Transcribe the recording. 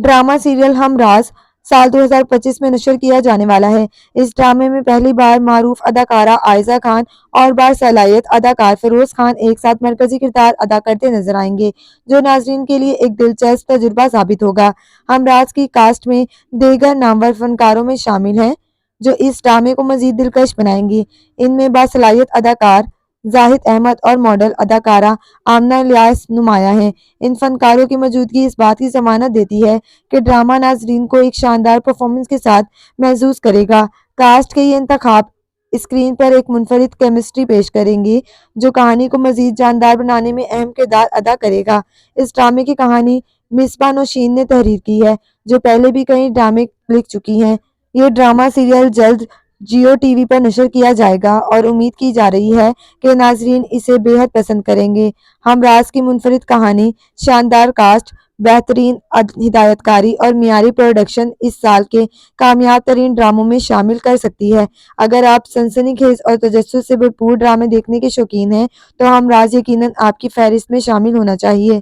Drama serial हम राज साल 2025 में नशर किया जाने वाला है। इस ड्रामे में पहली बार मारूफ अदाकारा आयजा खान और बासलाहियत अदाकार फिरोज खान एक साथ मरकजी किरदार अदा करते नजर आएंगे, जो नाजरीन के लिए एक दिलचस्प तजुर्बा साबित होगा। हम राज की कास्ट में दीगर नामवर फनकारों में शामिल हैं जो इस ड्रामे को मजीद दिलकश बनाएंगी। इनमें बासलाहियत अदाकार जाहिद अहमद और मॉडल अदाकारा आमना इलियास नुमाया हैं। इन फनकारों की मौजूदगी इस बात की जमानत देती है कि ड्रामा नाजरीन को एक शानदार परफॉर्मेंस के साथ महसूस करेगा। कास्ट के ये इंतखाब स्क्रीन पर एक मुनफरिद केमिस्ट्री पेश करेंगी जो कहानी को मजीद जानदार बनाने में अहम किरदार अदा करेगा। इस ड्रामे की कहानी मिसबा नौशीन ने तहरीर की है, जो पहले भी कई ड्रामे लिख चुकी हैं। ये ड्रामा सीरियल जल्द जियो टीवी पर नशर किया जाएगा और उम्मीद की जा रही है कि नाजरीन इसे बेहद पसंद करेंगे। हम राज की मुनफरिद कहानी, शानदार कास्ट, बेहतरीन हिदायतकारी और मियारी प्रोडक्शन इस साल के कामयाब तरीन ड्रामों में शामिल कर सकती है। अगर आप सनसनीखेज और तजस्सुस से भरपूर ड्रामे देखने के शौकीन हैं तो हम राज यकीनन आपकी फहरिस्त में शामिल होना चाहिए।